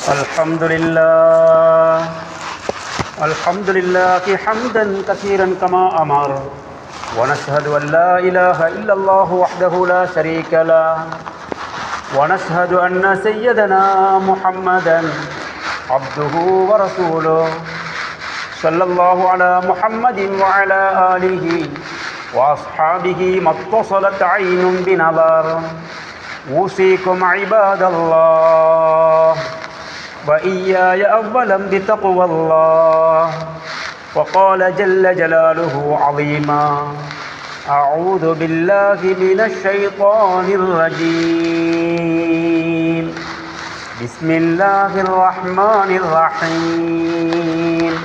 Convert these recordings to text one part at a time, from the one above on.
الحمد لله حمدا كثيرا كما أمر ونشهد أن لا إله إلا الله وحده لا شريك له ونشهد أن سيدنا محمدا عبده ورسوله صلى الله على محمد وعلى آله وأصحابه ما اتصلت عين بنظر أوصيكم عباد الله وإياي أولا بتقوى الله وقال جل جلاله عظيما أعوذ بالله من الشيطان الرجيم بسم الله الرحمن الرحيم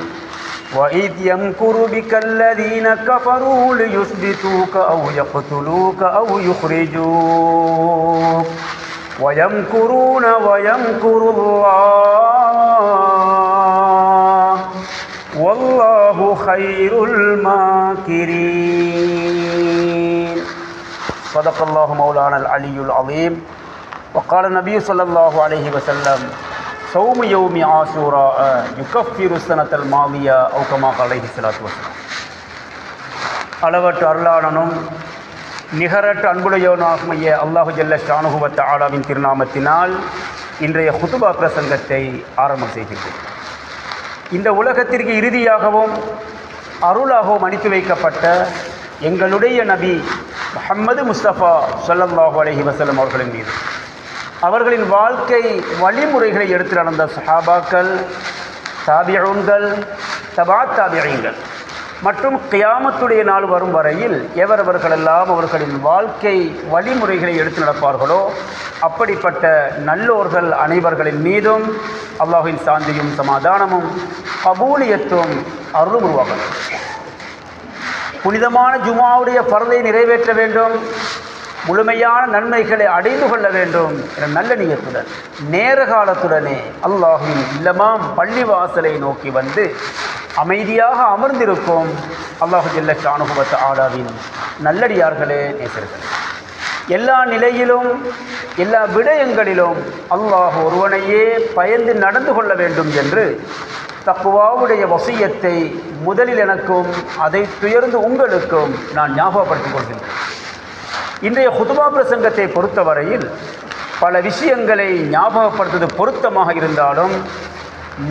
وإذ يمكر بك الذين كفروا ليثبتوك أو يقتلوك أو يخرجوك ويمكرون ويمكر الله والله خير الماكرين صدق الله مولانا العلي العظيم وقال النبي صلى الله عليه وسلم صوم يوم عاشوراء يكفر السنة الماضية أو كما قال عليه الصلاة والسلام. அளவற்ற அருளாளனும் நிகரற்ற அன்புடையவனாகிய அல்லாஹு ஜல்ல ஷானுஹு வ தஆலாவின் திருநாமத்தினால் இன்றைய குதுபா பிரசங்கத்தை ஆரம்பம் செய்கின்றேன். இந்த உலகத்திற்கு இறுதியாகவும் அருளாகவும் அனுப்பி வைக்கப்பட்ட எங்களுடைய நபி முஹம்மது முஸ்தபா ஸல்லல்லாஹு அலைஹி வஸல்லம் அவர்களின் மீது அவர்களின் வாழ்க்கை வழிமுறைகளை எடுத்து நடந்த சஹாபாக்கள், தாபிஊன்கள், தபா தாபிஈன்கள் மற்றும் கியாமத்துடைய நாள் வரும் வரையில் எவரவர்களெல்லாம் அவர்களின் வாழ்க்கை வழிமுறைகளை எடுத்து நடப்பார்களோ அப்படிப்பட்ட நல்லோர்கள் அனைவர்களின் மீதும் அல்லாஹ்வின் சாந்தியும் சமாதானமும் கபூலியத்தும் அருளும் உருவாகும். புனிதமான ஜுமாவுடைய ஃபர்தை நிறைவேற்ற வேண்டும், முழுமையான நன்மைகளை அடைந்து கொள்ள வேண்டும் என நல்ல நியத்துடன் நேர காலத்துடனே அல்லாஹ்வின் இல்லமாம் பள்ளிவாசலை நோக்கி வந்து அமைதியாக அமர்ந்திருக்கும் அல்லாஹு ஜல்ல ஷானுஹு வ தஆலாவின் நல்லடியார்களே, நேசர்களே, எல்லா நிலையிலும் எல்லா விடயங்களிலும் அல்லாஹ் ஒருவனையே பயந்து நடந்து கொள்ள வேண்டும் என்று தக்வாவுடைய வசியத்தை முதலில் எனக்கும் அதை துயர்ந்து உங்களுக்கும் நான் ஞாபகப்படுத்திக் கொள்கின்றேன். இன்றைய குதுபா பிரசங்கத்தை பொறுத்தவரையில் பல விஷயங்களை ஞாபகப்படுத்துவது பொருத்தமாக இருந்தாலும்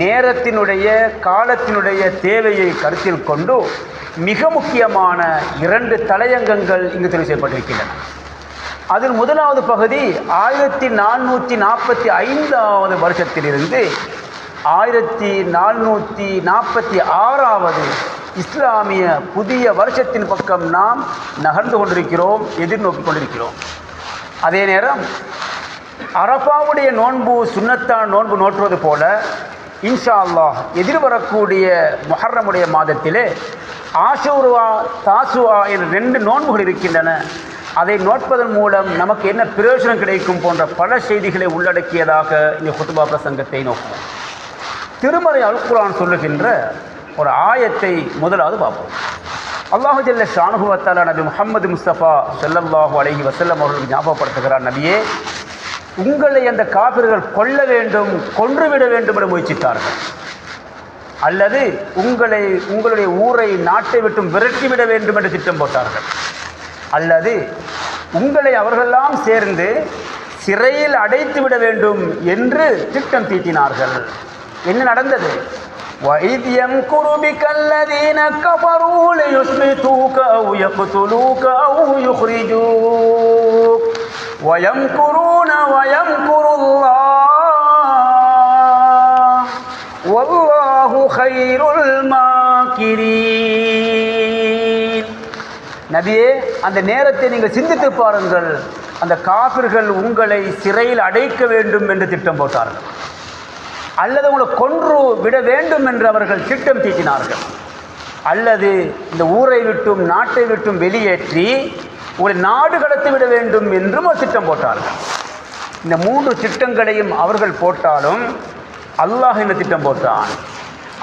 நேரத்தினுடைய காலத்தினுடைய தேவையை கருத்தில் கொண்டு மிக முக்கியமான 2 தலையங்கங்கள் இங்கு தெரிவு செய்யப்பட்டிருக்கின்றன. அதில் முதலாவது பகுதி 1445வது வருஷத்திலிருந்து 1446வது இஸ்லாமிய புதிய வருஷத்தின் பக்கம் நாம் நகர்ந்து கொண்டிருக்கிறோம், எதிர்நோக்கி கொண்டிருக்கிறோம். அதே நேரம் அரஃபாவுடைய நோன்பு சுன்னத்தான் நோன்பு நோற்றுவது போல இன்ஷா அல்லாஹ் எதிர்வரக்கூடிய முஹர்ரமுடைய மாதத்திலே ஆஷூரா தாசுஆ என்ற 2 நோன்புகள் இருக்கின்றன. அதை நோட்பதன் மூலம் நமக்கு என்ன பிரயோஜனம் கிடைக்கும் போன்ற பல செய்திகளை உள்ளடக்கியதாக இந்த குதுபா பிரசங்கத்தை நோக்குவோம். திருமறை அல் குர்ஆன் சொல்லுகின்ற ஒரு ஆயத்தை முதலாவது பார்ப்போம். அல்லாஹு ஜல்ல ஷானுஹு வ தஆலா நபி முஹம்மது முஸ்தபா ஸல்லல்லாஹு அலைஹி வஸல்லம் அவர்களுக்கு ஞாபகப்படுத்துகிறார், நபியே, உங்களை அந்த காபிர்கள் கொல்ல வேண்டும், கொன்றுவிட வேண்டும் என முயற்சித்தார்கள், அல்லது உங்களுடைய ஊரை நாட்டை விட்டு விரட்டிவிட வேண்டும் என்று திட்டம் போட்டார்கள், அல்லது உங்களை அவர்களெல்லாம் சேர்ந்து சிறையில் அடைத்து விட வேண்டும் என்று திட்டம் தீட்டினார்கள். என்ன நடந்தது? وَإِذْ يَمْكُرُ بِكَ الَّذِينَ كَفَرُوا لِيُثْبِتُوكَ أَوْ يَقْتُلُوكَ أَوْ يُخْرِجُوكَ وَيَمْكُرُونَ وَيَمْكُرُ اللَّهُ وَاللَّهُ خَيْرُ الْمَاكِرِينَ. நபியே, அந்த நேரத்தை நீங்கள் சிந்தித்து பாருங்கள். அந்த காபிர்கள் உங்களை சிறையில் அடைக்க வேண்டும் என்று திட்டம் போட்டார்கள், அல்லது உங்களை கொன்று விட வேண்டும் என்று அவர்கள் திட்டம் தீட்டினார்கள், அல்லது இந்த ஊரை விட்டும் நாட்டை விட்டும் வெளியேற்றி உங்களை நாடு கடத்தி விட வேண்டும் என்றும் ஒரு திட்டம் போட்டார்கள். இந்த 3 திட்டங்களையும் அவர்கள் போட்டாலும் அல்லாஹ் என்ன திட்டம் போட்டான்?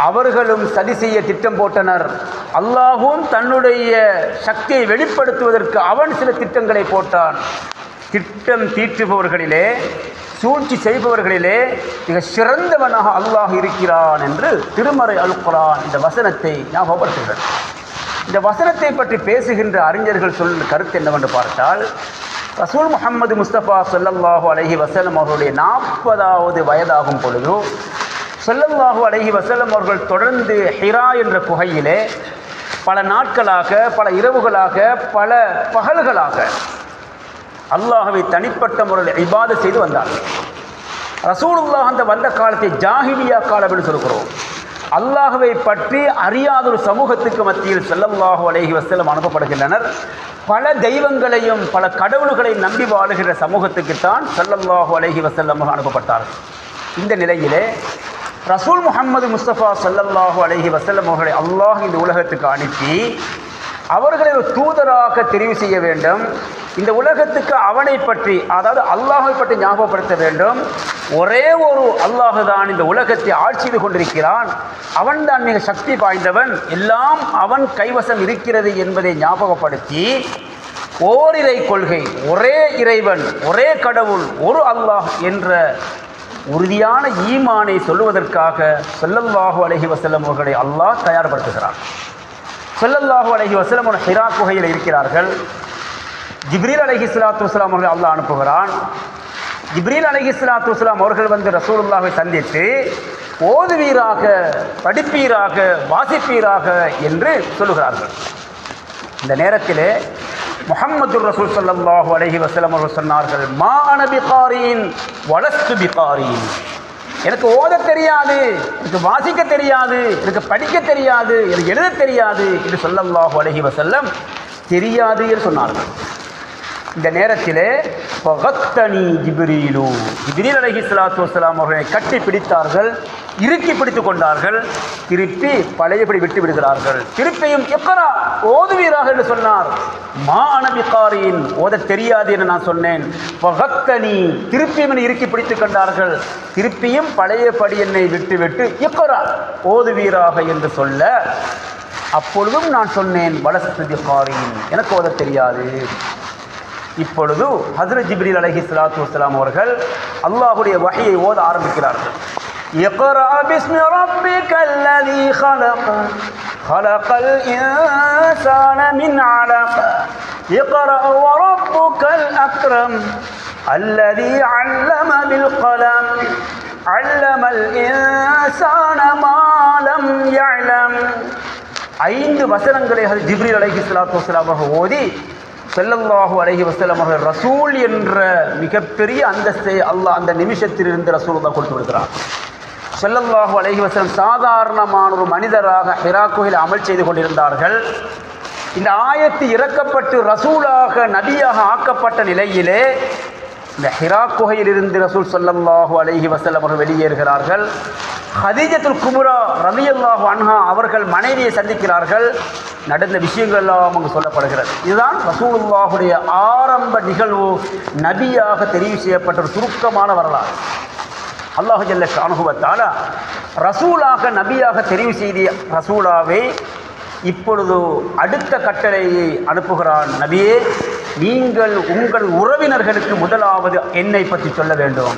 அவர்களும் சதி செய்ய திட்டம் போட்டனர். அல்லாஹும் தன்னுடைய சக்தியை வெளிப்படுத்துவதற்கு அவன் சில திட்டங்களை போட்டான். திட்டம் தீட்டுபவர்களிலே சூழ்ச்சி செய்பவர்களிலே மிக சிறந்தவனாக அல்லாஹ் இருக்கிறான் என்று திருமறை அல் குர்ஆன் இந்த வசனத்தை ஞாபகப்படுத்துகிறது. இந்த வசனத்தை பற்றி பேசுகின்ற அறிஞர்கள் சொல்லும் கருத்து என்னவென்று பார்த்தால், ரசூல் முஹம்மது முஸ்தபா ஸல்லல்லாஹு அலைஹி வஸல்லம் அவர்களுடைய 40வது வயதாகும் பொழுது ஸல்லல்லாஹு அலைஹி வஸல்லம் அவர்கள் தொடர்ந்து ஹிரா என்ற குகையிலே பல நாட்களாக, பல இரவுகளாக, பல பகல்களாக அல்லாஹ்வை தனிப்பட்ட முறையில் இபாதத் செய்து வந்தார்கள். ரசூலுல்லாஹ் அந்த வந்த காலத்தை ஜாஹிலியா காலம் என்று சொல்கிறோம். அல்லாஹ்வை பற்றி அறியாத ஒரு சமூகத்துக்கு மத்தியில் ஸல்லல்லாஹு அலைஹி வஸல்லம் அனுப்பப்படுகின்றனர். பல தெய்வங்களையும் பல கடவுள்களையும் நம்பி வாழுகிற சமூகத்துக்குத்தான் ஸல்லல்லாஹு அலைஹி வஸல்லம் அனுப்பப்பட்டார்கள். இந்த நிலையிலே ரசூல் முஹம்மது முஸ்தபா ஸல்லல்லாஹு அலைஹி வஸல்லம் அவர்களை அல்லாஹ் இந்த உலகத்துக்கு அனுப்பி அவர்களை ஒரு தூதராக தெரிவு செய்ய வேண்டும். இந்த உலகத்துக்கு அவனை பற்றி, அதாவது அல்லாஹை பற்றி ஞாபகப்படுத்த வேண்டும். ஒரே ஒரு அல்லாஹ் தான் இந்த உலகத்தை ஆட்சி செய்து கொண்டிருக்கிறான். அவன்தான் மிக சக்தி வாய்ந்தவன், எல்லாம் அவன் கைவசம் இருக்கிறது என்பதை ஞாபகப்படுத்தி ஓரிரை கொள்கை, ஒரே இறைவன், ஒரே கடவுள், ஒரு அல்லாஹ் என்ற உறுதியான ஈமானை சொல்லுவதற்காக ஸல்லல்லாஹு அலைஹி வஸல்லம் அவர்களை அல்லாஹ் தயார்படுத்துகிறான். ஸல்லல்லாஹு அலைஹி வஸல்லம் அவர்கள் ஹிரா குகையில் இருக்கிறார்கள். ஜிப்ரீல் அலைஹிஸ்ஸலாத்து வஸ்ஸலாம் அவர்களை அல்லாஹ் அனுப்புகிறான். ஜிப்ரீல் அலைஹிஸ்ஸலாத்து வஸ்ஸலாம் அவர்கள் வந்து ரசூலுல்லாஹை சந்தித்து ஓதுவீராக, படிப்பீராக, வாசிப்பீராக என்று சொல்லுகிறார்கள். இந்த நேரத்திலே முஹம்மதுர் ரசூல் ஸல்லல்லாஹு அலைஹி வஸல்லம் அவர்கள் சொன்னார்கள், மா அன பிகாரீன் வலஸ்து பிகாரீன். எனக்கு ஓத தெரியாது, எனக்கு வாசிக்க தெரியாது, எனக்கு படிக்க தெரியாது, எனக்கு எழுத தெரியாது என்று ஸல்லல்லாஹு அலைஹி வஸல்லம் தெரியாது என்று சொன்னார்கள். இந்த நேரத்திலே ஃபகத்தனி ஜிப்ரீலு, ஜிப்ரீல் அலைஹிஸ்ஸலாத்து வஸ்ஸலாம் அவர்களை கட்டி பிடித்தார்கள், இறுக்கி பிடித்து கொண்டார்கள். திருப்பி பழையபடி விட்டு விடுகிறார்கள். திருப்பியும் இக்ரா, ஓதுவீராக என்று சொன்னார். மா அன பிகாரீன், ஓத தெரியாது என்று நான் சொன்னேன். ஃபகத்தனி, திருப்பியும் என்னை இறுக்கி பிடித்து கொண்டார்கள். திருப்பியும் பழையபடி என்னை விட்டுவிட்டு இக்ரா, ஓதுவீராக என்று சொல்ல, அப்பொழுதும் நான் சொன்னேன் வலஸ்து பிகாரீன், எனக்கு ஓத தெரியாது. இப்பொழுது ஹஜ்ரத் ஜிப்ரீல் அலைஹிஸ்ஸலாத்து வஸ்ஸலாம் அவர்கள் அல்லாஹ்வுடைய வஹியை ஓத ஆரம்பிக்கிறார்கள். இக்ரா பிஸ்மி ரப்பிக்கல் லதீ خلق خلقல் இன்சான மின் அலக் இக்ரா வரப்புக்கல் அக்ரம் அல்லதீ அல்லம பில் கலம் அல்லமல் இன்சான மா லம் யஅலம். 5 வசனங்களை ஜிப்ரீல் அலைஹிஸ்ஸலாத்து வஸ்ஸலாம் அவர்கள் ஓதி ஸல்லல்லாஹு அலைஹி வஸல்லம் அவர்கள் ரசூல் என்ற மிகப்பெரிய அந்தஸ்தை அல்லாஹ் அந்த நிமிஷத்திலிருந்து ரசூலுல்லாஹ் கொடுத்து விடுகிறார். ஸல்லல்லாஹு அலைஹி வஸல்லம் சாதாரணமான ஒரு மனிதராக ஹிரா குகையில் அமல் செய்து கொண்டிருந்தார்கள். இந்த ஆயத்து இறக்கப்பட்டு ரசூலாக, நபியாக ஆக்கப்பட்ட நிலையிலே இந்த ஹிரா குகையிலிருந்து ரசூல் ஸல்லல்லாஹு அலைஹி வஸல்லம் அவர்கள் வெளியேறுகிறார்கள். ஹதீஜத்துல் குப்ரா ரலியல்லாஹு அன்ஹா அவர்கள் மனைவியை சந்திக்கிறார்கள். நடந்த விஷயங்கள் எல்லாம் அங்கு சொல்லப்படுகிறது. இதுதான் ரசூலுல்லாஹுடைய ஆரம்ப நிகழ்வு, நபியாக தெரிவு செய்யப்பட்ட ஒரு சுருக்கமான வரலாறு. அல்லாஹு ஜல்ல ஷானுஹு வ தஆலா ரசூலாக, நபியாக தெரிவு செய்த ரசூலாவை இப்பொழுது அடுத்த கட்டளையை அனுப்புகிறான். நபியே, நீங்கள் உங்கள் உறவினர்களுக்கு முதலாவது என்னை பற்றி சொல்ல வேண்டும்,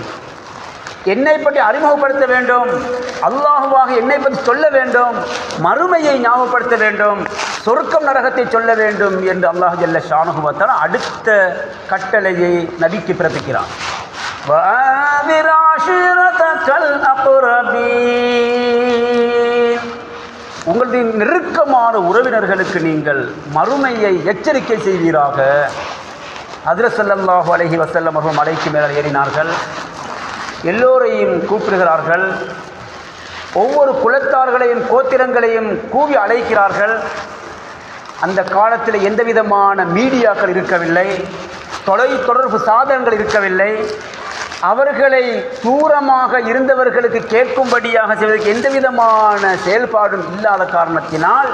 என்னை பற்றி அறிமுகப்படுத்த வேண்டும், அல்லாஹுவாக என்னை பற்றி சொல்ல வேண்டும், மறுமையை ஞாபகப்படுத்த வேண்டும், சொர்க்கம் நரகத்தை சொல்ல வேண்டும் என்று அல்லாஹ் ஜல்ல ஷானுஹு வ தஆலா அடுத்த கட்டளையை நபிக்கு பிறப்பிக்கிறான். வஅன்திர் ஆஷிரதகல் அக்ரபீன், உங்களுடைய நெருக்கமான உறவினர்களுக்கு நீங்கள் மறுமையை எச்சரிக்கை செய்வீராக. ஹஜ்ரத் ஸல்லல்லாஹு அலைஹி வஸல்லம் அவர்கள் மலைக்கு மேலே ஏறினார்கள். எல்லோரையும் கூப்பிடுகிறார்கள். ஒவ்வொரு குலத்தார்களையும் கோத்திரங்களையும் கூவி அழைக்கிறார்கள். அந்த காலத்தில் எந்த விதமான மீடியாக்கள் இருக்கவில்லை, தொலைத்தொடர்பு சாதனங்கள் இருக்கவில்லை. அவர்களை தூரமாக இருந்தவர்களுக்கு கேட்கும்படியாக செய்வதற்கு எந்த விதமான செயல்பாடும் இல்லாத காரணத்தினால்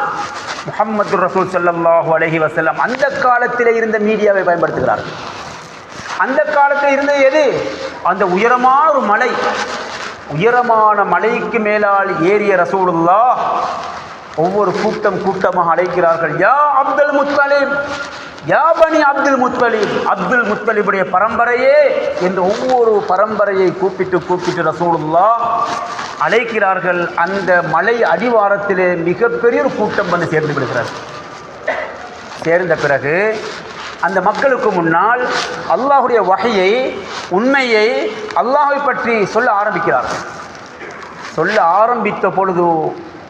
முஹம்மது ரசூல் ஸல்லல்லாஹு அலைஹி வஸல்லம் அந்த காலத்திலே இருந்த மீடியாவை பயன்படுத்துகிறார்கள். அந்த காலத்தில் இருந்தது எது? அந்த உயரமான ஒரு மலை, உயரமான மலைக்கு மேலால் ஏறிய ரசூலுல்லாஹ் ஒவ்வொரு கூட்டமாக அழைக்கிறார்கள். யா அப்துல் முத்தலிப், யா பனி அப்துல் முத்தலிப், அப்துல் முத்தலிபுடைய பரம்பரையே என்று ஒவ்வொரு பரம்பரையை கூப்பிட்டு ரசூலுல்லாஹ் அழைக்கிறார்கள். அந்த மலை அடிவாரத்திலே மிகப்பெரிய ஒரு கூட்டம் வந்து சேர்ந்து விடுகிறார். சேர்ந்த பிறகு அந்த மக்களுக்கு முன்னால் அல்லாஹுடைய வஹையை, உண்மையை, அல்லாஹை பற்றி சொல்ல ஆரம்பிக்கிறார்கள். சொல்ல ஆரம்பித்த பொழுது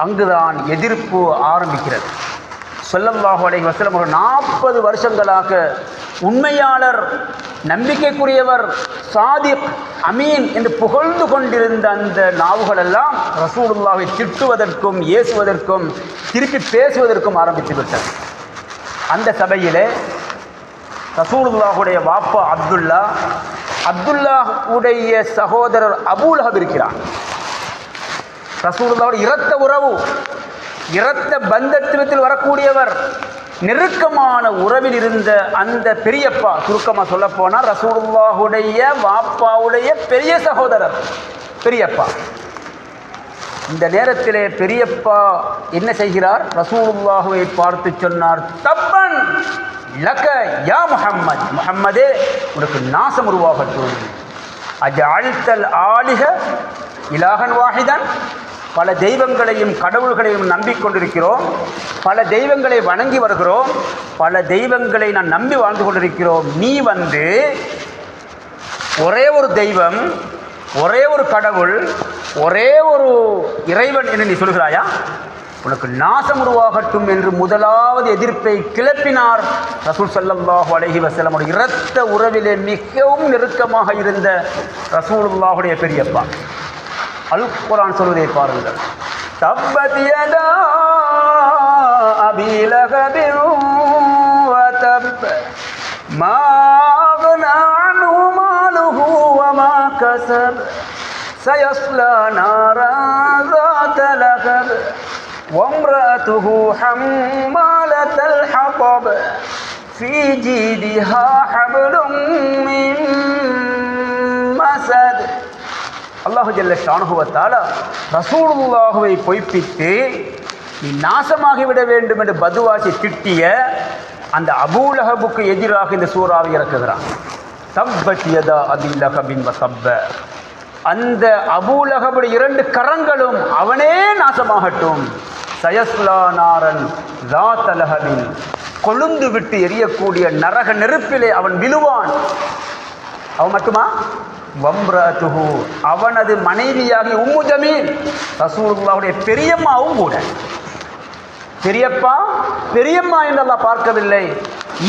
அங்குதான் எதிர்ப்பு ஆரம்பிக்கிறது. ஸல்லல்லாஹு அலைஹி வஸல்லம் ஒரு 40 வருஷங்களாக உண்மையாளர், நம்பிக்கைக்குரியவர், சாதிக், அமீன் என்று புகழ்ந்து கொண்டிருந்த அந்த நாவுகளெல்லாம் ரசூலுல்லாஹை திட்டுவதற்கும் ஏசுவதற்கும் திருப்பி பேசுவதற்கும் ஆரம்பித்து விட்டது. அந்த சபையிலே ரசூலுல்லாஹுடைய வாப்பா அப்துல்லாஹுடைய சகோதரர் அபூலஹப் இருக்கிறார். ரசூலுல்லாஹுடைய இரத்த உறவு, இரத்த பந்தத்தில் வரக்கூடியவர், நெருக்கமான உறவில் இருந்த அந்த பெரியப்பா, சுருக்கமாக சொல்லப்போனால் ரசூலுல்லாஹுடைய வாப்பாவுடைய பெரிய சகோதரர் பெரியப்பா. இந்த நேரத்திலே பெரியப்பா என்ன செய்கிறார்? ரசூலுல்லாஹுவை பார்த்து சொன்னார், தப்பன் லக யா முஹம்மத், முஹம்மதே உனக்கு நாசம் உருவாகட்டும். அஜஅல்தல் ஆலிஹ இலாஹன் வாஹிதன், பல தெய்வங்களையும் கடவுள்களையும் நம்பிக்கொண்டிருக்கிறோம், பல தெய்வங்களை வணங்கி வருகிறோம், பல தெய்வங்களை நான் நம்பி வாழ்ந்து கொண்டிருக்கிறோம். நீ வந்து ஒரே ஒரு தெய்வம், ஒரே ஒரு கடவுள், ஒரே ஒரு இறைவன் என்று நீ சொல்கிறாயா? உனக்கு நாசம் உருவாகட்டும் என்று முதலாவது எதிர்ப்பை கிளப்பினார் ரசூல் ஸல்லல்லாஹு அலைஹி வஸல்லம். இரத்த உறவிலே மிகவும் நெருக்கமாக இருந்த ரசூலுல்லாஹுடைய பெரியப்பா. அல் குர்ஆன் சொல்வதை பாருங்கள். தப்பத் யதா அபீ லஹபின் வ தப் மா அக்னா அன்ஹு மாலுஹு வ மா கஸப் சயஸ்லா நாரன் ذات லஹப் وامرأته حمالة الحطب في جيدها حبل من مسد. அல்லாஹு ஜல்ல ஷானுஹு வ தஆலா ரசூலுல்லாஹுவை பொய்ப்பித்து நீ நாசமாகிவிட வேண்டும் என்று பதுவாசி திட்டிய அந்த அபூலஹபுக்கு எதிராக இந்த சூறாவை இறக்குகிறான். தப்பத் யதா அபீ லஹபின் வ தப்ப, அந்த அபூலஹபுடைய 2 கரங்களும் அவனே நாசமாகட்டும். சயஸ்லா நாரன் ذات லஹபின், கொழுந்து விட்டு எரியக்கூடிய நரக நெருப்பிலே அவன் விழுவான். அவன் மட்டுமா? வம்ரதுஹு, அவனது மனைவியாகி உம்மு ஜமீல் ரசூலுல்லாஹுடைய பெரியம்மாவும் கூட. பெரியப்பா பெரியம்மா என்று அல்லாஹ் பார்க்கவில்லை.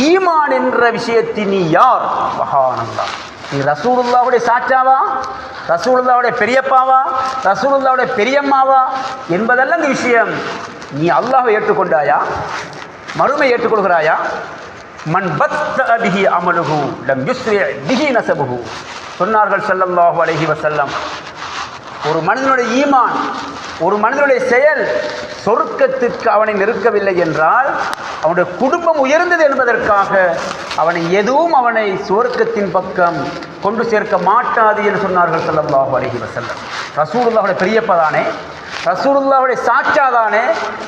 ஈமான் என்ற விஷயத்தில் நீ யார்? சுப்ஹானல்லாஹ். நீ ரசூலுல்லாஹுடைய சாச்சாவா, ரசூலுல்லாஹுடைய பெரியப்பாவா, ரசூலுல்லாஹுடைய பெரியம்மாவா என்பதல்ல இந்த விஷயம். நீ அல்லாஹ்வை ஏற்றுக்கொண்டாயா? மறுமை ஏற்றுக்கொள்கிறாயா? மன் பத்த பிஹி அமலுஹு லம் யுஸ்ரி பிஹி நஸபுஹு சொன்னார்கள் ஸல்லல்லாஹு அலைஹி வஸல்லம். ஒரு மனிதனுடைய ஈமான், ஒரு மனிதனுடைய செயல் சொர்க்கத்திற்கு அவனை நெருக்கவில்லை என்றால் அவனுடைய குடும்பம் உயர்ந்தது என்பதற்காக அவனை சுவர்க்கத்தின் பக்கம் கொண்டு சேர்க்க மாட்டாது என்று சொன்னார்கள் ஸல்லல்லாஹு அலைஹி வஸல்லம். ரசூலுல்லாஹுடைய பெரியப்பா தானே, ரசூலுல்லாஹுடைய சாச்சா தானே,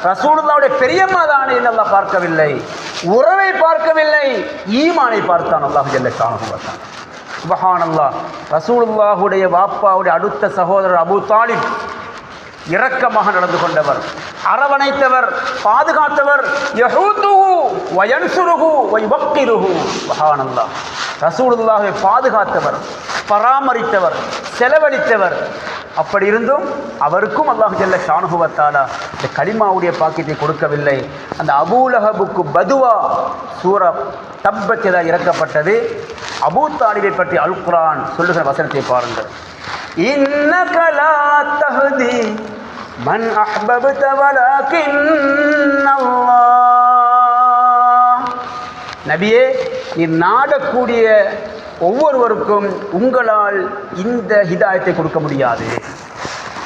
ரசூலுல்லாஹுடைய பெரியம்மா தானே என்று அல்லாஹ் பார்க்கவில்லை. உறவை பார்க்கவில்லை, ஈமானை பார்த்தான் அல்லாஹ் ஜல்ல ஷானுஹு வ தஆலா. சுப்ஹானல்லாஹ். ரசூலுல்லாஹுடைய வாப்பாவுடைய அடுத்த சகோதரர் அபூ தாலிப் இரக்கமாக நடந்து கொண்டவர், அரவணைத்தவர், பாதுகாத்தவர். யஹூதுஹு வ யன்சுருஹு வ யுவக்கிருஹு. சுப்ஹானல்லாஹ். ரசூலுல்லாஹை பாதுகாத்தவர், பராமரித்தவர், செலவழித்தவர். அப்படி இருந்தும் அவருக்கும் அல்லாஹ் ஜல்ல ஷானுஹு வ தஆலா இந்த கலிமாவுடைய பாக்கியத்தை கொடுக்கவில்லை. அந்த அபூலஹபுக்கு பதுவா சூரா தப்பத் யதா இறக்கப்பட்டது. அபூ தாலிபை பற்றி அல் குர்ஆன் சொல்லுகிற வசனத்தை பாருங்கள். இன்னக லா தஹ்தி மன் அஹ்பப்த வலக்கின்னல்லாஹ். நபியே, நீ நாடக்கூடிய ஒவ்வொருவருக்கும் உங்களால் இந்த ஹிதாயத்தை கொடுக்க முடியாது.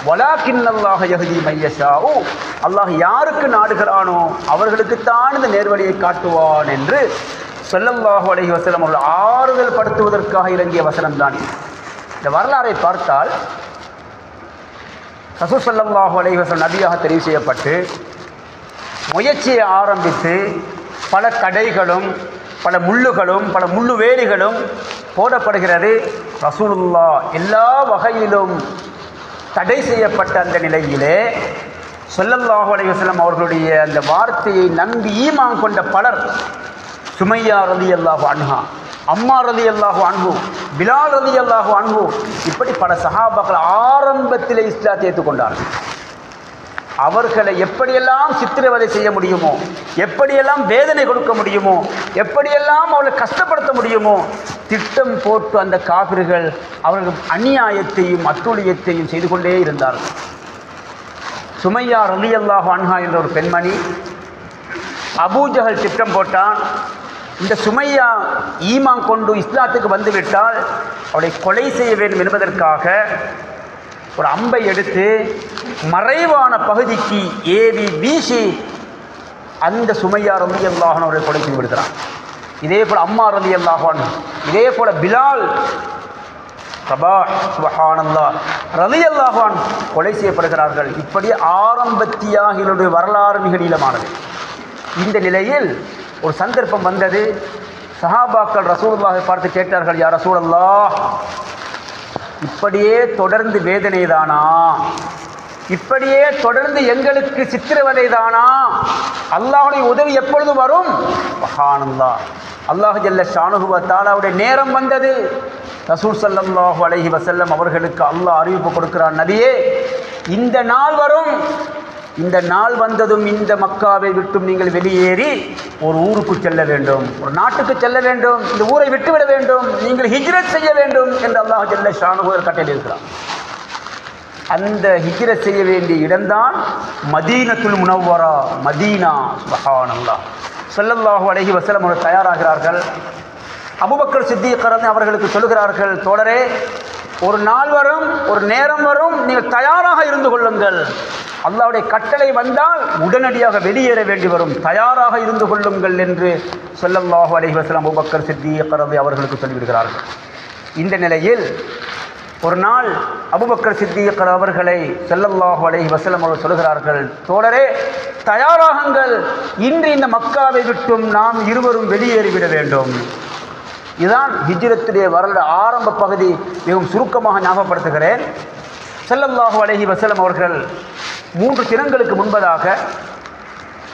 வலக்கின்னல்லாஹ யஹ்தி மன் யஷாஉ, அல்லாஹ் யாருக்கு நாடுகிறானோ அவர்களுக்குத்தான் இந்த நேர்வழியை காட்டுவான் என்று ஸல்லல்லாஹு அலைஹி வஸல்லம் அவர்கள் ஆறுதல் படுத்துவதற்காக இறங்கிய வசனம் தான். இந்த வரலாறை பார்த்தால் ரசூல் ஸல்லல்லாஹு அலைஹி வஸல்லம் நபியாக தெரிவு செய்யப்பட்டு முயற்சியை ஆரம்பித்து பல தடைகளும் பல முள்ளுகளும் பல முள்ளு வேலிகளும் போடப்படுகிறது. ரசூலுல்லாஹ் எல்லா வகையிலும் தடை செய்யப்பட்ட அந்த நிலையிலே ஸல்லல்லாஹு அலைஹி வஸல்லம் அவர்களுடைய அந்த வார்த்தையை நம்பி ஈமான் கொண்ட பலர், சுமையா ரலியல்லாஹு அன்ஹா, அம்மார் ரலியல்லாஹு அன்ஹு, பிலால் ரலியல்லாஹு அன்ஹு, இப்படி பல சஹாபாக்கள் ஆரம்பத்திலே இஸ்லாத்தை ஏற்றுக்கொண்டார்கள். அவர்களை எப்படியெல்லாம் சித்திரவதை செய்ய முடியுமோ, எப்படியெல்லாம் வேதனை கொடுக்க முடியுமோ, எப்படியெல்லாம் அவர்களை கஷ்டப்படுத்த முடியுமோ திட்டம் போட்டு அந்த காபிர்கள் அவர்கள் அநியாயத்தையும் அத்துழியத்தையும் செய்து கொண்டே இருந்தார்கள். சுமையா ரலியல்லாஹு அன்ஹா என்ற ஒரு பெண்மணி, அபூஜஹல் திட்டம் போட்டான், இந்த சுமையா ஈமான் கொண்டு இஸ்லாத்துக்கு வந்துவிட்டால் அவளை கொலை செய்ய வேண்டும் என்பதற்காக ஒரு அம்பை எடுத்து மறைவான பகுதிக்கு ஏவி வீசி அந்த சுமையா ரலியல்லாஹு அன்ஹு அவரை கொலை செய்து விடுகிறான். இதே போல் அம்மா ரலியல்லாஹு அன்ஹு, இதே போல் பிலால் ரபாஹ் சுப்ஹானல்லாஹ் ரலியல்லாஹு அன்ஹு கொலை செய்யப்படுகிறார்கள். இப்படி ஆரம்பத்தியாகிகளுடைய வரலாறு மிக நீளமானது. இந்த நிலையில் ஒரு சந்தர்ப்பம் வந்தது. சஹாபாக்கள் ரசூலுல்லாஹை பார்த்து கேட்டார்கள், யா ரசூலல்லாஹ், இப்படியே தொடர்ந்து வேதனை தானா, இப்படியே தொடர்ந்து எங்களுக்கு சித்திரவதை தானா, அல்லாஹ்வுடைய உதவி எப்பொழுது வரும்? சுப்ஹானல்லாஹ், அல்லாஹ் ஜல்ல ஷானுஹு வ தஆலாவுடைய நேரம் வந்தது. ரசூல் ஸல்லல்லாஹு அலைஹி வஸல்லம் அவர்களுக்கு அல்லாஹ் அறிவிப்பு கொடுக்கிறான், நபியே, இந்த நாள் வரும், இந்த நாள் வந்ததும் இந்த மக்காவை விட்டும் நீங்கள் வெளியேறி ஒரு ஊருக்கு செல்ல வேண்டும், ஒரு நாட்டுக்கு செல்ல வேண்டும், இந்த ஊரை விட்டுவிட வேண்டும், நீங்கள் ஹிஜ்ரத் செய்ய வேண்டும் என்று அல்லாஹ் ஜல்ல ஷானுஹு கட்டளையிடுகிறார். அந்த ஹிஜ்ரத் செய்ய வேண்டிய இடம்தான் மதீனத்துல் முனவ்வரா, மதீனா. சுப்ஹானல்லாஹ். ஸல்லல்லாஹு அலைஹி வஸல்லம் அவர்கள் தயாராகிறார்கள். அபூபக்கர் சித்திக் அவர்களுக்கு சொல்கிறார்கள், தோழரே, ஒரு நாள் வரும், ஒரு நேரம் வரும், நீங்கள் தயாராக இருந்து கொள்ளுங்கள். அல்லாஹ்வுடைய கட்டளை வந்தால் உடனடியாக வெளியேற வேண்டி வரும், தயாராக இருந்து கொள்ளுங்கள் என்று ஸல்லல்லாஹு அலைஹி வஸல்லம் அபூபக்கர் சித்திக் அவர்களுக்கு சொல்லிவிடுகிறார்கள். இந்த நிலையில் ஒரு நாள் அபூபக்கர் சித்திக் அவர்களை ஸல்லல்லாஹு அலைஹி வஸல்லம் அவர்கள் சொல்கிறார்கள், தோழரே, தயாராகுங்கள், இன்று இந்த மக்காவை விட்டும் நாம் இருவரும் வெளியேறிவிட வேண்டும். இதுதான் ஹிஜ்ரத்துடைய வரலாறு ஆரம்ப பகுதி. மிகவும் சுருக்கமாக ஞாபகப்படுத்துகிறேன். ஸல்லல்லாஹு அலைஹி வஸல்லம் அவர்கள் 3 தினங்களுக்கு முன்பதாக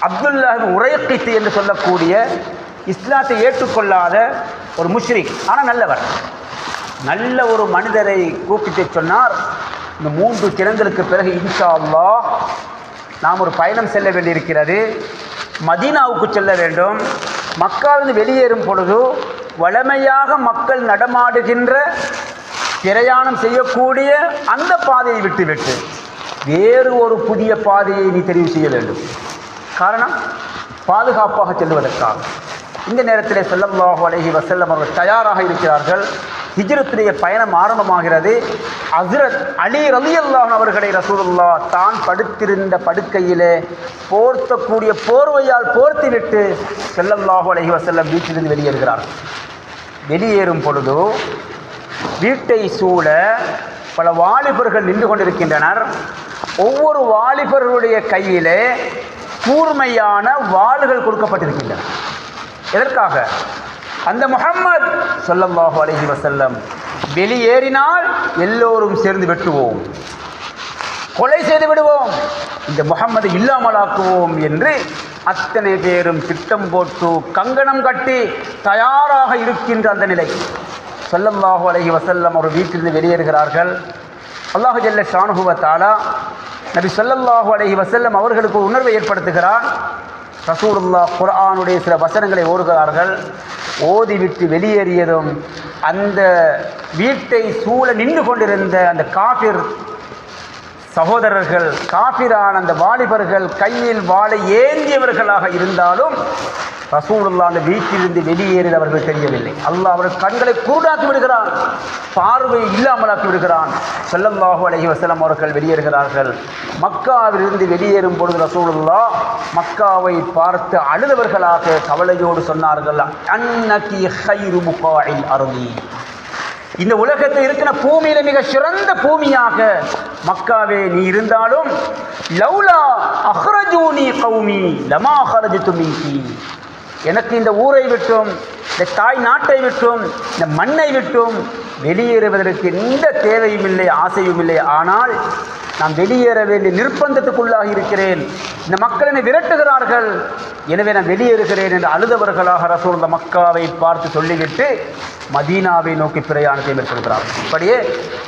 அப்துல்லாஹ் உரைக்கித் என்று சொல்லக்கூடிய இஸ்லாத்தை ஏற்றுக்கொள்ளாத ஒரு முஷ்ரிக், ஆனால் நல்லவர், நல்ல ஒரு மனிதரை கூப்பிட்டு சொன்னார், இந்த 3 தினங்களுக்கு பிறகு இன்ஷா அல்லாஹ் நாம் ஒரு பயணம் செல்ல வேண்டியிருக்கிறது, மதீனாவுக்கு செல்ல வேண்டும். மக்காவிலிருந்து வெளியேறும் பொழுது வழமையாக மக்கள் நடமாடுகின்ற பிரயாணம் செய்யக்கூடிய அந்த பாதையை விட்டுவிட்டு வேறு ஒரு புதிய பாதையை நீ தெரிவு செய்ய வேண்டும். காரணம், பாதுகாப்பாக செல்வதற்காக. இந்த நேரத்தில் ஸல்லல்லாஹு அலைஹி வஸல்லம் அவர்கள் தயாராக இருக்கிறார்கள். ஹிஜ்ரத்துடைய பயணம் ஆரம்பமாகிறது. ஹஸ்ரத் அலி ரலியல்லாஹு அன்ஹு அவர்களை ரசூலுல்லாஹ் தான் படுத்திருந்த படுக்கையிலே போர்த்தக்கூடிய போர்வையால் போர்த்திவிட்டு ஸல்லல்லாஹு அலைஹி வஸல்லம் வீட்டிலிருந்து வெளியேறுகிறார்கள். வெளியேறும் பொழுது வீட்டை சூழ பல வாலிபர்கள் நின்று கொண்டிருக்கின்றனர். ஒவ்வொரு வாலிபர்களுடைய கையிலே கூர்மையான வாள்கள் கொடுக்கப்பட்டிருக்கின்றன. எதற்காக? அந்த முஹம்மத் ஸல்லல்லாஹு அலைஹி வஸல்லம் வெளியேறினால் எல்லோரும் சேர்ந்து வெட்டுவோம், கொலை செய்து விடுவோம், இந்த முஹம்மதை இல்லாமலாக்குவோம் என்று அத்தனை பேரும் திட்டம் போட்டு கங்கணம் கட்டி தயாராக இருக்கின்ற அந்த நிலை. ஸல்லல்லாஹு அலைஹி வஸல்லம் ஒரு வீட்டிலிருந்து வெளியேறுகிறார்கள். அல்லாஹ் ஜல்ல ஷானுஹு வ தஆலா நபி ஸல்லல்லாஹு அலைஹி வஸல்லம் அவர்களுக்கு உணர்வை ஏற்படுத்துகிறார். ரசூலுல்லாஹ் குர்ஆனுடைய சில வசனங்களை ஓதுகிறார்கள். ஓதிவிட்டு வெளியேறியதும் அந்த வீட்டை சூழ நின்று கொண்டிருந்த அந்த காஃபிர் சகோதரர்கள், காஃபிரான அந்த வாலிபர்கள் கையில் வாளை ஏந்தியவர்களாக இருந்தாலும் ரசூலுல்லாஹ் அந்த வீட்டிலிருந்து வெளியேறியது அவர்கள் தெரியவில்லை. அல்லாஹ் அவர்கள் கண்களை குருடாக்கி விடுகிறான், பார்வை இல்லாமலாக்கி விடுகிறான். ஸல்லல்லாஹு அலைஹி வஸல்லம் அவர்கள் வெளியேறுகிறார்கள். மக்காவிலிருந்து வெளியேறும் பொழுது ரசூலுல்லாஹ் மக்காவை பார்த்து அழுதவர்களாக கவலையோடு சொன்னார்கள், அன்னகி கைரு முகாஇல் அர்தி, இந்த உலகத்தில் இருக்கிற பூமியில மிக சிறந்த பூமியாக மக்காவே நீ இருந்தாலும், லௌலா அஹ்ரஜூனி கௌமி லமா ஹரஜ்து மின்கி, எனக்கு இந்த ஊரை விட்டும் இந்த தாய் நாட்டை விட்டும் இந்த மண்ணை விட்டும் வெளியேறுவதற்கு எந்த தேவையும் இல்லை, ஆசையும் இல்லை. ஆனால் நான் வெளியேற வேண்டிய நிர்பந்தத்துக்குள்ளாகி இருக்கிறேன், இந்த மக்கள் என்னை விரட்டுகிறார்கள், எனவே நான் வெளியேறுகிறேன் என்று அழுதவர்களாக ரசூலுல்லாஹ் மக்காவை பார்த்து சொல்லிவிட்டு மதீனாவை நோக்கி பிரயாணத்தை மேற்கொள்கிறார். இப்படியே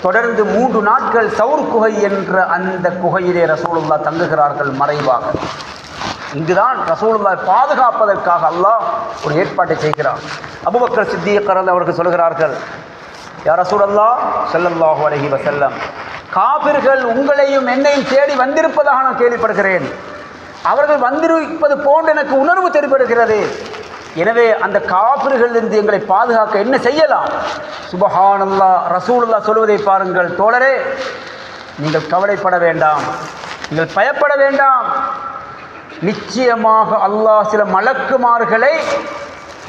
தொடர்ந்து 3 நாட்கள் சௌர் குகை என்ற அந்த குகையிலே ரசூலுல்லாஹ் தங்குகிறார்கள் மறைவாக. இங்குதான் ரசூலுல்லாஹ் பாதுகாப்பதற்காக அல்லாஹ் ஒரு ஏற்பாட்டை செய்கிறார். அபூபக்கர் சித்திக் அவர்கள் சொல்கிறார்கள், யா ரசூலல்லாஹ் ஸல்லல்லாஹு அலைஹி வஸல்லம், காபிர்கள் உங்களையும் என்னையும் தேடி வந்திருப்பதாக நான் கேள்விப்படுகிறேன். அவர்கள் வந்திருப்பது போன்று எனக்கு உணர்வு தென்படுகிறது. எனவே அந்த காபிர்களிலிருந்து எங்களை பாதுகாக்க என்ன செய்யலாம்? சுபஹானல்லாஹ், ரசூலுல்லாஹ் சொல்வதை பாருங்கள். தோழரே, நீங்கள் கவலைப்பட வேண்டாம், நீங்கள் பயப்பட வேண்டாம். நிச்சயமாக அல்லாஹ் சில மலக்குமார்களை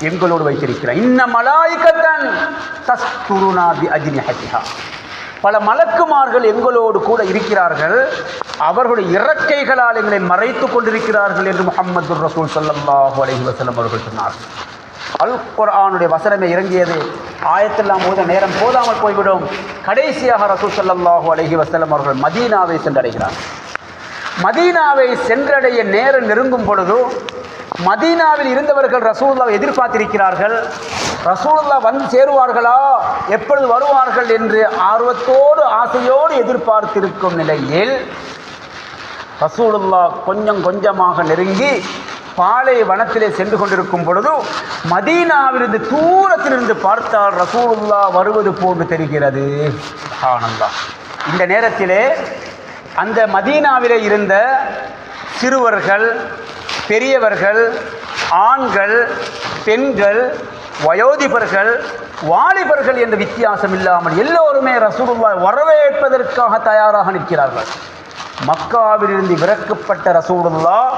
எங்களோடு வைத்திருக்கிறார். இன்ன மலாயிகத்தன் தஸ்துருனா பி அஜ்னிஹத்திஹா, பல மலக்குமார்கள் எங்களோடு கூட இருக்கிறார்கள், அவர்களுடைய இறக்கைகளால் எங்களை மறைத்து கொண்டிருக்கிறார்கள் என்று முஹம்மது ரசூல் ஸல்லல்லாஹு அலைஹி வஸல்லம் அவர்கள் சொன்னார்கள். அல் குர்ஆனுடைய வசனமே இறங்கியது. ஆயத்தெல்லாம் போத நேரம் போதாமல் போய்விடும். கடைசியாக ரசூல் ஸல்லல்லாஹு அலைஹி வஸல்லம் அவர்கள் மதீனாவை சென்றடைகிறார். மதீனாவை சென்றடைய நேரம் நெருங்கும் பொழுது மதீனாவில் இருந்தவர்கள் ரசூலுல்லாஹ்வை எதிர்பார்த்திருக்கிறார்கள். ரசூலுல்லாஹ் வந்து சேருவார்களா, எப்பொழுது வருவார்கள் என்று ஆர்வத்தோடு ஆசையோடு எதிர்பார்த்திருக்கும் நிலையில் ரசூலுல்லாஹ் கொஞ்சம் கொஞ்சமாக நெருங்கி பாலை வனத்திலே சென்று கொண்டிருக்கும் பொழுது மதீனாவிலிருந்து தூரத்திலிருந்து பார்த்தால் ரசூலுல்லாஹ் வருவது போன்று தெரிகிறது. சுப்ஹானல்லாஹ். இந்த நேரத்திலே அந்த மதீனாவிலே இருந்த சிறுவர்கள், பெரியவர்கள், ஆண்கள், பெண்கள், வயோதிபர்கள், வாலிபர்கள் என்ற வித்தியாசம் இல்லாமல் எல்லோருமே ரசூலுல்லாஹ் வரவேற்பதற்காக தயாராக நிற்கிறார்கள். மக்காவிலிருந்து விரக்கப்பட்ட ரசூலுல்லாஹ்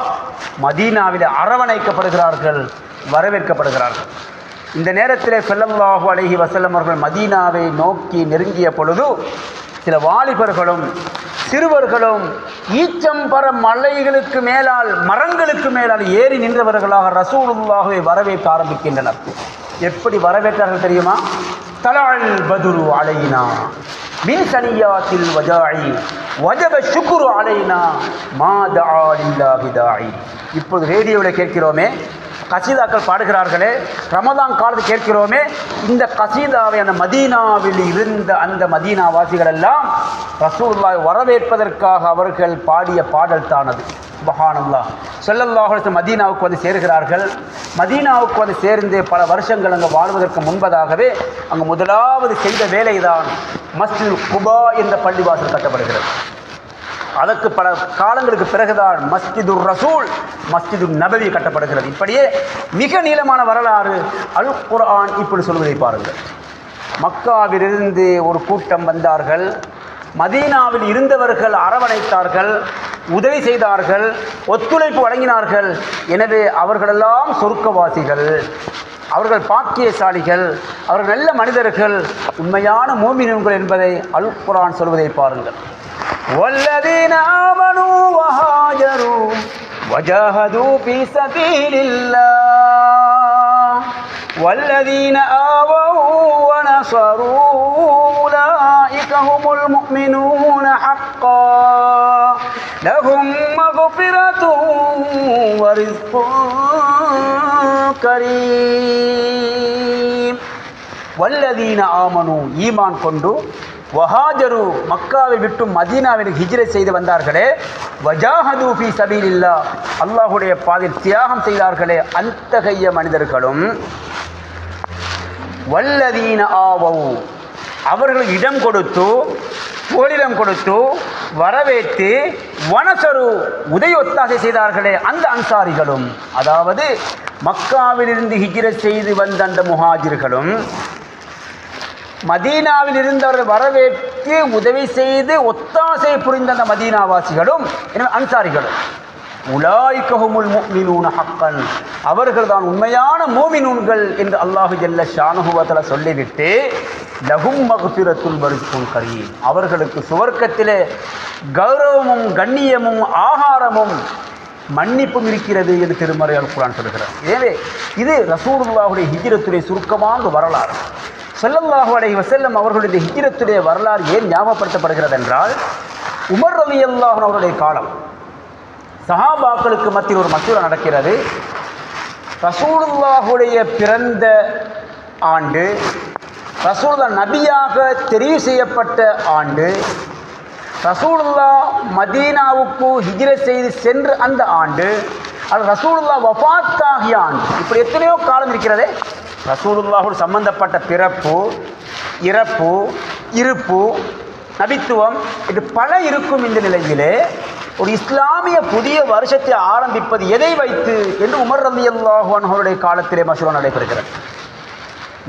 மதீனாவிலே அரவணைக்கப்படுகிறார்கள், வரவேற்கப்படுகிறார்கள். இந்த நேரத்திலே ஸல்லல்லாஹு அலைஹி வஸல்லம் அவர்கள் மதீனாவை நோக்கி நெருங்கிய பொழுது சில வாலிபர்களும் சிறுவர்களும் ஈச்சம்பர மலைகளுக்கு மேலால், மரங்களுக்கு மேலால் ஏறி நின்றவர்களாக ரசூலுல்லாஹ்வை வரவேற்க ஆரம்பிக்கின்றனர். எப்படி வரவேற்றார்கள் தெரியுமா? தலஅல் பதுரு அலைனா மின் சனியாத்தில் வஜாஇ வஜப ஷுக்ரு அலைனா மா தஆ லில்லாஹி தாஇ. இப்போது ரேடியோவில் கேட்கிறோமே, கசீதாக்கள் பாடுகிறார்களே, ரமதான் காலத்தில் கேட்கிறோமே, இந்த கசீதாவை அந்த மதீனாவில் இருந்த அந்த மதீனாவாசிகள் எல்லாம் ரசூலுல்லாஹை வரவேற்பதற்காக அவர்கள் பாடிய பாடல் தானது. சுப்ஹானல்லாஹ். ஸல்லல்லாஹு அலைஹி வஸல்லம் மதீனாவுக்கு வந்து சேருகிறார்கள். மதீனாவுக்கு வந்து சேர்ந்து பல வருஷங்கள் அங்கே வாழ்வதற்கு முன்பதாகவே அங்கு முதலாவது செய்த வேலைதான் மஸ்ஜிதுல் குபா என்ற பள்ளிவாசல் கட்டப்படுகிறது. அதற்கு பல காலங்களுக்கு பிறகுதான் மஸ்ஜிதுர் ரசூல், மஸ்ஜிதுன் நபவி கட்டப்படுகிறது. இப்படியே மிக நீளமான வரலாறு. அல் குர்ஆன் இப்படி சொல்வதை பாருங்கள். மக்காவிலிருந்து ஒரு கூட்டம் வந்தார்கள், மதீனாவில் இருந்தவர்கள் அரவணைத்தார்கள், உதவி செய்தார்கள், ஒத்துழைப்பு வழங்கினார்கள். எனவே அவர்களெல்லாம் சொர்க்கவாசிகள், அவர்கள் பாக்கியசாலிகள், அவர்கள் நல்ல மனிதர்கள், உண்மையான மூமின்கள் என்பதை அல் குர்ஆன் சொல்வதை பாருங்கள். والذين آمنوا وهاجروا وجاهدوا في سبيل الله والذين آووا ونصروا أولئك هم المؤمنون حقا لهم مغفرة ورزق كريم. والذين آمنوا ஈமான் கொண்டு, வஹாஜரு மக்காவை விட்டு மதீனாவிற்கு ஹிஜ்ரத் செய்து வந்தார்களே, வஜாஹது ஃபீ சபீலில்லாஹ் அல்லாஹ்வுடைய பாதையில் தியாகம் செய்தார்களே, அத்தகைய மனிதர்களும், வல்லதீன ஆவவு அவர்கள் இடம் கொடுத்து, புகலிடம் கொடுத்து, வரவேற்று, வனசரு உதயொத்தாசை செய்தார்களே அந்த அன்சாரிகளும், அதாவது மக்காவிலிருந்து ஹிஜ்ரத் செய்து வந்த அந்த முஹாஜிர்களும், மதீனாவில் இருந்தவர்கள் வரவேற்று உதவி செய்து ஒத்தாசை புரிந்த அந்த மதீனாவாசிகளும் அன்சாரிகளும், உலாயிக ஹுமுல் முஃமினூன ஹக்கன் அவர்கள் தான் உண்மையான மூமினூன்கள் என்று அல்லாஹு ஜல்ல ஷானஹு வ தஆலா சொல்லிவிட்டு, லஹும் மக்ஃபிரத்துன் வரிஸ்குன் கரீம் அவர்களுக்கு சுவர்க்கத்திலே கௌரவமும் கண்ணியமும் ஆகாரமும் மன்னிப்பும் இருக்கிறது என்று திருமறை அல் குர்ஆன் சொல்கிறது. எனவே இது ரசூலுல்லாஹுடைய ஹிஜ்ரத்துடைய சுருக்கமான வரலாறு. ஸல்லல்லாஹு அலைஹி வஸல்லம் அவர்களுடைய ஹிஜ்ரத்துடைய வரலாறு ஏன் ஞாபகப்படுத்தப்படுகிறது என்றால், உமர் ரலியல்லாஹு அன்ஹு அவருடைய காலம் சஹாபாக்களுக்கு மத்தியில் ஒரு மசூரா நடக்கிறது. ரசூலுல்லாஹுடைய பிறந்த ஆண்டு, ரசூலுல்லாஹ் நபியாக தெரிவு செய்யப்பட்ட ஆண்டு, ரசூலுல்லாஹ் மதீனாவுக்கு ஹிஜ்ரத் செய்து சென்ற அந்த ஆண்டு, அது ரசூலுல்லாஹ் வஃபாத்தாகிய ஆண்டு. இப்படி எத்தனையோ காலம் இருக்கிறதே. ரசூலுல்லாஹோடு சம்பந்தப்பட்ட பிறப்பு, இறப்பு, இருப்பு, நபித்துவம் இது பல இருக்கும். இந்த நிலையிலே ஒரு இஸ்லாமிய புதிய வருஷத்தை ஆரம்பிப்பது எதை வைத்து என்று உமர் ரலியல்லாஹு அன்ஹு அவருடைய காலத்திலே மசூரா நடைபெறுகிறது.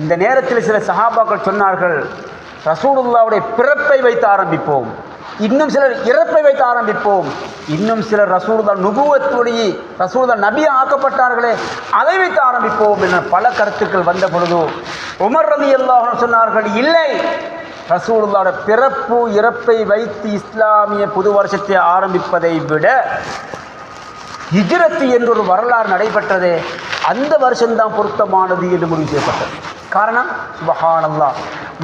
இந்த நேரத்தில் சில சஹாபாக்கள் சொன்னார்கள், ரசூலுல்லாஹுடைய பிறப்பை வைத்து ஆரம்பிப்போம், இன்னும் சிலர் இறப்பை வைத்து ஆரம்பிப்போம், இன்னும் சிலர் ரசூலுல்லாஹ் நுபுவத்துடைய ரசூலுல்லாஹ் நபி ஆக்கப்பட்டார்களே அதை வைத்து ஆரம்பிப்போம் என்ற பல கருத்துக்கள் வந்த பொழுது உமர் ரலியல்லாஹு அன்ஹு சொன்னார்கள், இல்லை, ரசூலுல்லாஹ்வுடைய பிறப்பு இறப்பை வைத்து இஸ்லாமிய புது வருஷத்தை ஆரம்பிப்பதை விட ஹிஜ்ரத் என்ற ஒரு வரலாறு நடைபெற்றதே அந்த வருஷம்தான் பொருத்தமானது என்று முடிவு செய்யப்பட்டது. காரணம், சுப்ஹானல்லாஹ்,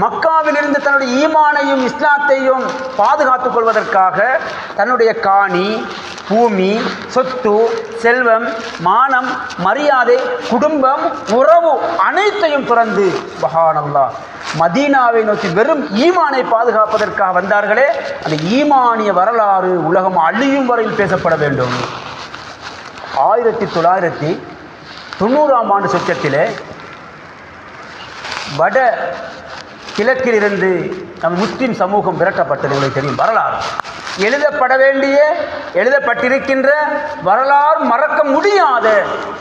மக்காவிலிருந்து தன்னுடைய ஈமானையும் இஸ்லாத்தையும் பாதுகாத்துக் கொள்வதற்காக தன்னுடைய காணி, பூமி, சொத்து, செல்வம், மானம், மரியாதை, குடும்பம், உறவு அனைத்தையும் துறந்து சுப்ஹானல்லாஹ் மதீனாவை நோக்கி வெறும் ஈமானை பாதுகாப்பதற்காக வந்தார்களே, அந்த ஈமானிய வரலாறு உலகம் அழியும் வரையில் பேசப்பட வேண்டும். 1990ஆம் ஆண்டு சொச்சத்திலே வட கிழக்கிலிருந்து நம் முஸ்லிம் சமூகம் விரட்டப்பட்டது உங்களுக்கு தெரியும். வரலாறு எழுதப்பட வேண்டிய, எழுதப்பட்டிருக்கின்ற வரலாறு மறக்க முடியாத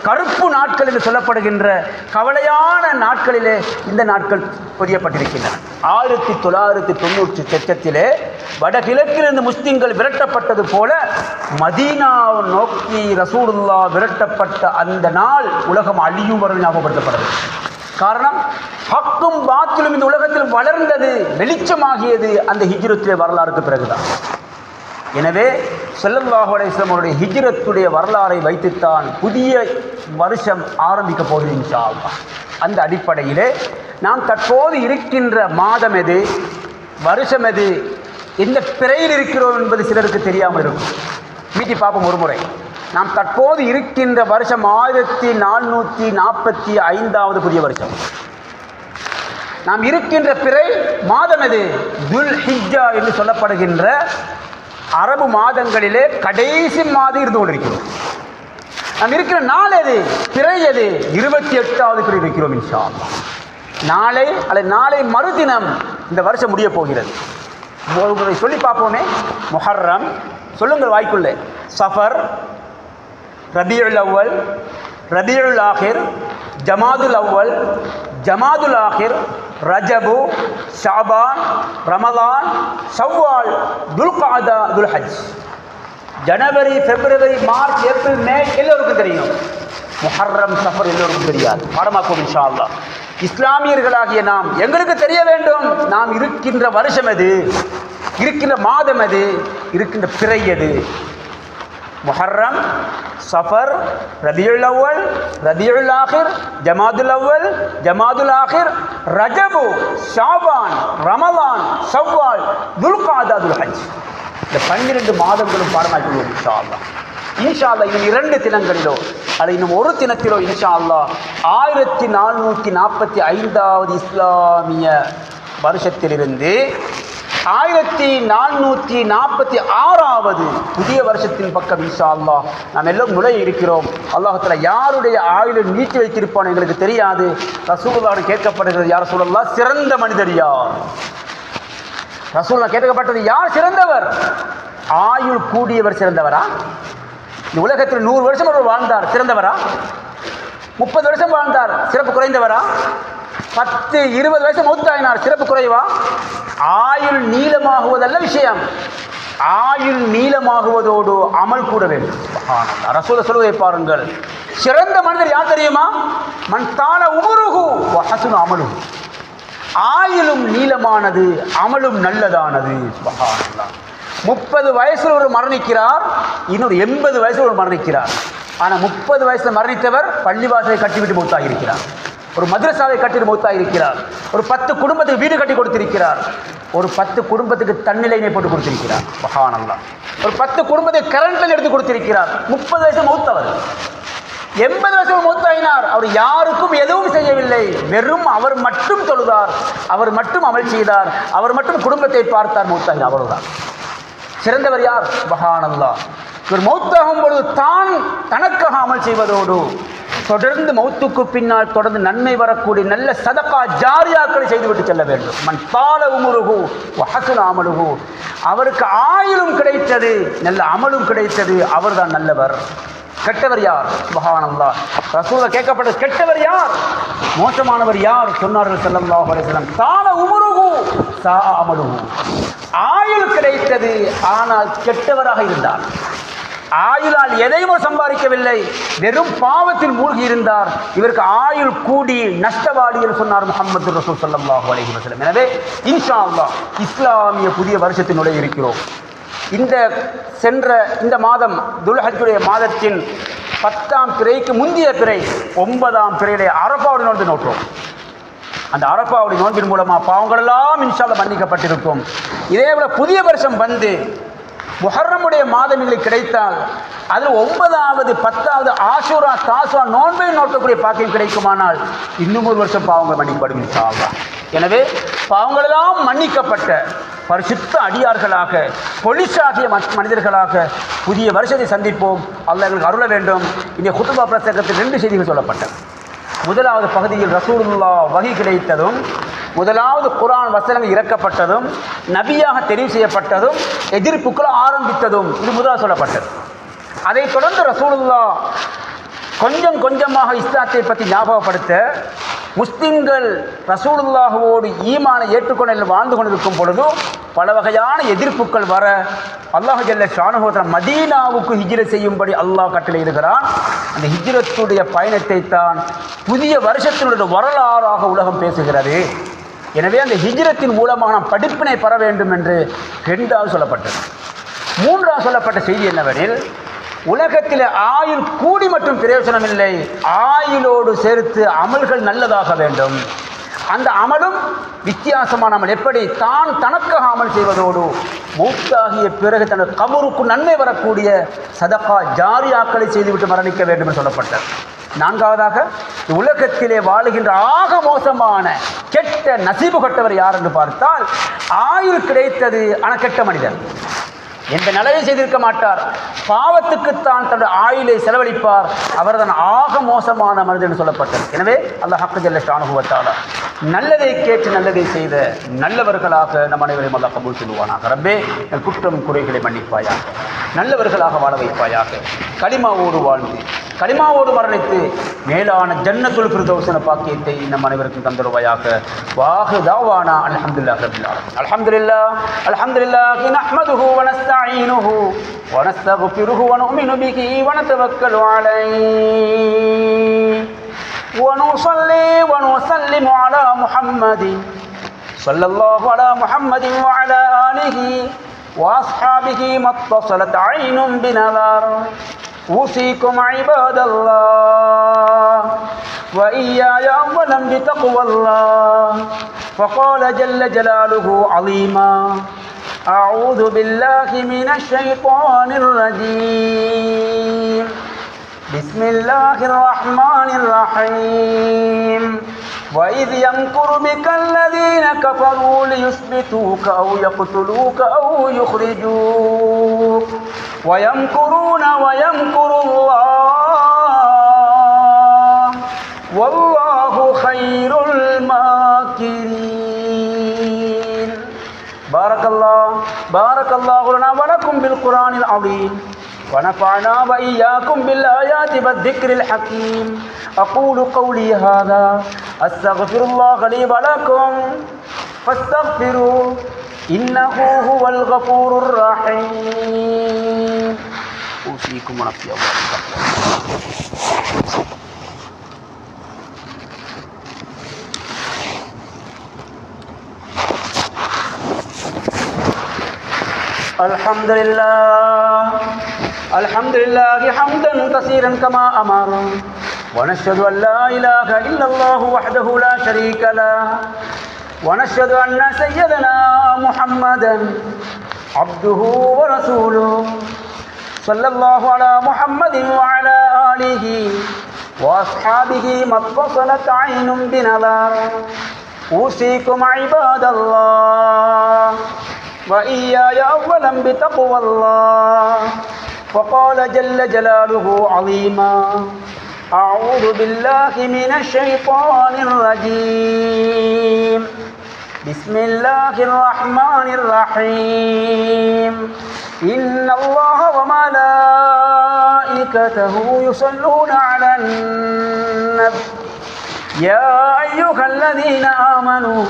கருப்பு நாட்கள் என்று சொல்லப்படுகின்ற கவலையான நாட்களிலே இந்த நாட்கள் பதியப்பட்டிருக்கின்றன. 1990 சொச்சத்திலே வடகிழக்கிலிருந்து முஸ்லிம்கள் விரட்டப்பட்டது போல மதீனாவை நோக்கி ரசூலுல்லாஹ் விரட்டப்பட்ட அந்த நாள் உலகம் அழியும் வரை ஞாபகப்படுத்தப்படுது. காரணம், ஹக்கும் பாத்திலும் இந்த உலகத்தில் வளர்ந்தது, வெளிச்சமாகியது அந்த ஹிஜ்ரத்துடைய வரலாறுக்கு பிறகுதான். எனவே ஸல்லல்லாஹு அலைஹி வஸல்லம் அவருடைய ஹிஜ்ரத்துடைய வரலாறை வைத்துத்தான் புதிய வருஷம் ஆரம்பிக்க போகிறது இன்ஷா அல்லாஹ். அந்த அடிப்படையிலே நாம் தற்போது இருக்கின்ற மாதம் எது, வருஷம் எது, எந்த பிறையில் இருக்கிறோம் என்பது சிலருக்கு தெரியாமல் இருக்கும். மீட்டி பார்ப்போம் ஒரு முறை. நாம் தற்போது இருக்கின்ற வருஷம் 1445வது புதிய வருஷம். நாம் இருக்கின்ற பிறை மாதம் எது, துல் ஹிஜ்ஜா என்று சொல்லப்படுகின்ற அரபு மாதங்களிலே கடைசி மாதம் இருந்து கொண்டிருக்கிறோம். நாம் இருக்கிற நாள் எது, பிறை எது, 28வது பிறை இருக்கிறோம் இன்ஷா அல்லாஹ். நாளை அல்லது நாளை மறுதினம் இந்த வருஷம் முடிய போகிறது. ஒரு முறை சொல்லி பார்ப்போமே. முஹர்ரம் சொல்லுங்கள் வாய்க்குள்ளே. சஃபர், ரபியுல் அவ்வல், ரபியுல் ஆஹிர், ஜமாதுல் அவ்வல், ஜமாதுல் ஆஹிர், ரஜபு, ஷாபான், ரமலான், ஷவ்வால், துல்காதா, துல்ஹஜ். ஜனவரி, பிப்ரவரி, மார்ச், ஏப்ரல், மே எல்லோருக்கும் தெரியும். முஹர்ரம், சஃபர் எல்லோருக்கும் தெரியாது. பாடமாக்கும் இன்ஷா அல்லாஹ். இஸ்லாமியர்களாகிய நாம் எங்களுக்கு தெரிய வேண்டும், நாம் இருக்கின்ற வருஷம் எது, இருக்கின்ற மாதம் எது, இருக்கின்ற பிறை எது. முஹர்ரம், சஃபர், ரபியுல் அவ்வல், ரபியுல் ஆஹிர், ஜமாதுல் அவ்வல், ஜமாதுல் ஆஹிர், ரஜபு, ஷாபான், ரமலான், ஷவ்வால், துல்காதா, துல்ஹஜ். இந்த 12 மாதங்களும் பாடமாக்கிடுவோம் இன்ஷா அல்லாஹ். இன்ஷா அல்லாஹ் இன்னும் 2 தினங்களிலோ அல்லது இன்னும் ஒரு தினத்திலோ இன்ஷா அல்லாஹ் 1445வது இஸ்லாமிய வருஷத்திலிருந்து 1446வது புதிய வருஷத்தின் பக்கம் இன்ஷா அல்லாஹ் நாம் எல்லோரும் நுழைய இருக்கிறோம். அல்லாஹ் தஆலா யாருடைய ஆயுளை நீட்டி வைத்திருப்பான் எங்களுக்கு தெரியாது. ரசூலுல்லாஹ் கேட்கப்படுகிறது, யார் ரசூலுல்லாஹ், சிறந்த மனிதர் யார்? ரசூலுல்லாஹ் கேட்கப்பட்டது, யார் சிறந்தவர்? ஆயுள் கூடியவர் சிறந்தவரா? இந்த உலகத்தில் 100 வருஷம் அவர் வாழ்ந்தார், சிறந்தவரா? 30 வருஷம் வாழ்ந்தார், சிறப்பு குறைந்தவரா? 10, 20 வயசு மௌத்தாயினார், சிறப்பு குறைவா? ஆயுள் நீளமாகுவதல்ல விஷயம், ஆயுள் நீளமாகுவதோடு அமல் கூட வேண்டும். ரசூலுல்லாஹ் சொல்வதை பாருங்கள், சிறந்த மனிதர் யார் தெரியுமா? மன் தான உம்ருஹு வ ஹஸன அமலுஹு. ஆயுளும் நீளமானது, அமலும் நல்லதானது. சுப்ஹானல்லாஹ். 30 வயசில் ஒரு மரணிக்கிறார், இன்னொரு 80 வயசில் ஒரு மரணிக்கிறார். ஆனால் 30 வயசில் மரணித்தவர் பள்ளிவாசலை கட்டிவிட்டு மௌத்தாக இருக்கிறார், ஒரு மദ്രஸாவை கட்டிட்டு மௌத்தாக இருக்கிறார், ஒரு 10 குடும்பத்துக்கு வீடு கட்டி கொடுத்திருக்கிறார், ஒரு 10 குடும்பத்துக்கு தண்ணிலைனை போட்டு கொடுத்திருக்கிறார். சுப்ஹானல்லாஹ். ஒரு 10 குடும்பத்துக்கு கரண்ட்ல எடுத்து கொடுத்திருக்கிறார். 30 வயசு மௌத்தவர். 80 வயசு மௌத்தாயினார். அவர் யாருக்கும் எதுவும் செய்யவில்லை, வெறும் அவர் மட்டும் தொழுதார், அவர் மட்டும் அமல் செய்தார், அவர் மட்டும் குடும்பத்தை பார்த்தார், மௌத்தாயினார். அவ்வளவுதான். சிறந்தவர் யார்? சுப்ஹானல்லாஹ். இவர் மௌத்தாகும் பொழுது தான் தனக்காக அமல் செய்வதோடு தொடர்ந்து மௌத்துக்கு பின்னால் தொடர்ந்து நன்மை வரக்கூடிய நல்ல சதகா ஜாரியாக்களை செய்துவிட்டு செல்ல வேண்டும். மன் தால உமுருஹு வ ஹஸன அமலுஹு. அவருக்கு ஆயுளும் கிடைத்தது, நல்ல அமலும் கிடைத்தது, அவர்தான் நல்லவர். கெட்டவர் யார்? சுப்ஹானல்லாஹ். ரசூலுல்லாஹ் கேட்கப்பட்டது, கெட்டவர் யார், மோசமானவர் யார்? சொன்னார்கள் ஸல்லல்லாஹு அலைஹி வஸல்லம், தால உமுருஹு சா அமலுஹு. ஆயுள் கிடைத்தது, ஆனால் கெட்டவராக இருந்தார். ஆயுளால் எதையும் சம்பாதிக்கவில்லை, வெறும் பாவத்தில் மூழ்கி இருந்தார். இவருக்கு ஆயுள் கூடி நஷ்டவாளி என்று சொன்னார் முஹம்மது ரசூல் ஸல்லல்லாஹு அலைஹி வஸல்லம். எனவே இன்ஷா அல்லாஹ் இஸ்லாமிய புதிய வருஷத்தினுடைய இருக்கிறோம். இந்த மாதம் துல்ஹஜ்ஜுடைய மாதத்தின் 10ஆம் பிறைக்கு முந்தைய பிறை 9ஆம் பிறையிலே அரஃபாவுடைய நோன்பு நோற்றோம். அந்த அரஃபாவுடைய நோன்பின் மூலமாக பாவங்கள் எல்லாம் இன்ஷா அல்லாஹ் மன்னிக்கப்பட்டிருக்கும். இதேபோல புதிய வருஷம் வந்து முஹர்ரமுடைய மாதம் எங்களுக்கு கிடைத்தால் அதில் 9வது 10வது ஆஷூரா தாசுரா நோன்பை நோக்கக்கூடிய பாக்கியம் கிடைக்குமானால் இன்னும் ஒரு வருஷம் பாவங்கள் மன்னிக்கப்படும் இன்ஷா அல்லாஹ். எனவே பாவங்களெல்லாம் மன்னிக்கப்பட்ட பரிசுத்த அடியார்களாக பொலிசாகிய மனிதர்களாக புதிய வருஷத்தை சந்திப்போம். அல்லாஹ் எங்களுக்கு அருள வேண்டும். இந்த குத்துபா பிரசங்கத்தில் 2 செய்திகள் சொல்லப்பட்டது. முதலாவது பகுதியில் ரசூலுல்லாஹ் வஹி கிடைத்ததும், முதலாவது குர்ஆன் வசனங்கள் இறக்கப்பட்டதும், நபியாக தெரிவு செய்யப்பட்டதும், எதிர்ப்புக்கள் ஆரம்பித்ததும், இது முதலாவது சொல்லப்பட்டது. அதைத் தொடர்ந்து ரசூலுல்லாஹ் கொஞ்சம் கொஞ்சமாக இஸ்லாத்தை பற்றி ஞாபகப்படுத்த, முஸ்லிம்கள் ரசூலுல்லாஹுவோடு ஈமானை ஏற்றுக்கொண்டு வாழ்ந்து கொண்டிருக்கும் பொழுது பல வகையான எதிர்ப்புக்கள் வர அல்லாஹ் ஜல்ல ஷானுஹு வ தஆலா மதீனாவுக்கு ஹிஜ்ரத் செய்யும்படி அல்லாஹ் கட்டளையிடுகிறான். அந்த ஹிஜ்ரத்துடைய பயணத்தை தான் புதிய வருஷத்தினுடைய வரலாறாக உலகம் பேசுகிறது. எனவே அந்த ஹிஜ்ரத்தின் மூலமாக நாம் படிப்பினை பெற வேண்டும் என்று 2வது சொல்லப்பட்டது. 3வது சொல்லப்பட்ட செய்தி என்னவெனில், உலகத்தில் ஆயுள் கூடி மட்டும் பிரயோஜனம் இல்லை, ஆயுளோடு சேர்த்து அமல்கள் நல்லதாக வேண்டும். அந்த அமலும் வித்தியாசமான அமல். எப்படி? தான் தனக்காக அமல் செய்வதோடு மௌத்தாகிய பிறகு தனது கபருக்கு நன்மை வரக்கூடிய சதகா ஜாரியாக்களை செய்துவிட்டு மரணிக்க வேண்டும் என்று சொல்லப்பட்டது. 4வதாக, உலகத்திலே வாழுகின்ற ஆக மோசமான கெட்ட நசீபு கட்டவர் யார் என்று பார்த்தால், ஆயுள் கிடைத்தது ஆனால் கெட்ட மனிதர். எந்த நலவை செய்திருக்க மாட்டார், பாவத்துக்குத்தான் தன்னுடைய ஆயுளை செலவழிப்பார், அவர்தான் ஆக மோசமான மனிதன் என்று சொல்லப்பட்டது. எனவே அல்லாஹ் ஜல்ல ஷானுஹு வ தஆலா நல்லதை கேட்டு நல்லதை செய்த நல்லவர்களாக நம் அனைவரையும் அல்லாஹ் கபூல் செய்வானாக. ரப்பே, என் குற்றம் குறைகளை மன்னிப்பாயாக, நல்லவர்களாக வாழ வைப்பாயாக, கலிமாவோடு வாழ்ந்து கலிமாவோடு மரணித்து மேலான ஜன்னத்துல் ஃபிர்தௌஸ் பாக்கியத்தை நம் அனைவருக்கும் தந்தருவாயாக. வாஹு தாவானா அல்ஹம்துலில்லாஹி ரப்பில் ஆலமீன். அல்ஹம்துலில்லாஹி நஹ்மதுஹு வ நஸ்தஈனுஹு வ நஸ்தக்ஃபிருஹு வ நு'மினு பிஹி வ நதவக்கலு அலைஹி வ நுஸல்லி வ நுஸல்லிமு அலா முஹம்மதின் ஸல்லல்லாஹு அலா முஹம்மதின் வ அலா ஆலிஹி வ அஸ்ஹாபிஹி மத்தஸலத் ஐனும் பினதர். أوصيكم عباد الله وإياي أولا بتقوى الله. فقال جل جلاله عظيما: أعوذ بالله من الشيطان الرجيم. بسم الله الرحمن الرحيم. وإذ يمكر بك الذين كفروا ليثبتوك أو يقتلوك أو يخرجوك ويمكرون ويمكر الله والله خير الماكرين. بارك الله لنا ولكم بالقرآن العظيم ونفعنا وإياكم بالآيات والذكر الحكيم. أقول قولي هذا أستغفر الله لي ولكم فاستغفروه إنه هو الغفور الرحيم. أوصيكم ونفسي الحمد لله حمدا كثيرا كما أمر ونشهد أن لا إله إلا الله وحده لا شريك له ونشهد أن سيدنا محمدا عبده ورسوله صلى الله على محمد وعلى آله وأصحابه ما اتصلت عين بنظر أوصيكم عباد الله وإياي أولا بتقوى الله وقال جل جلاله عظيما أعوذ بالله من الشيطان الرجيم بسم الله الرحمن الرحيم إن الله وملائكته يصلون على النبي يا أيها الذين آمنوا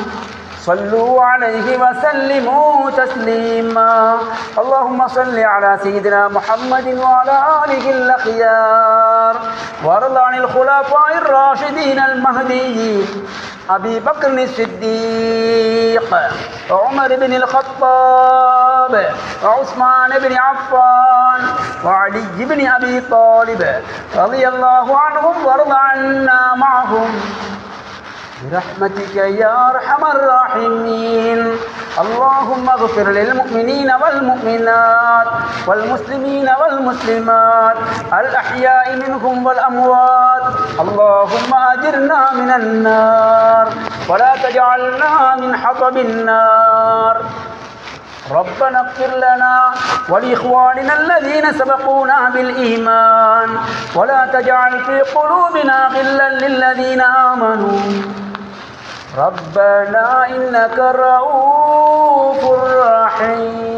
صلوا عليه وسلموا تسليما اللهم صل على سيدنا محمد وعلى آله الأخيار وارض عن الخلفاء الراشدين المهديين أبي بكر الصديق وعمر بن الخطاب وعثمان بن عفان وعلي بن أبي طالب رضي الله عنهم وارض عنا معهم برحمتك يا أرحم الراحمين اللهم اغفر للمؤمنين والمؤمنات والمسلمين والمسلمات الأحياء منهم والأموات اللهم أجرنا من النار ولا تجعلنا من حطب النار ربنا اغفر لنا ولإخواننا الذين سبقونا بالإيمان ولا تجعل في قلوبنا غلا للذين آمنوا ربنا إنك رؤوف رحيم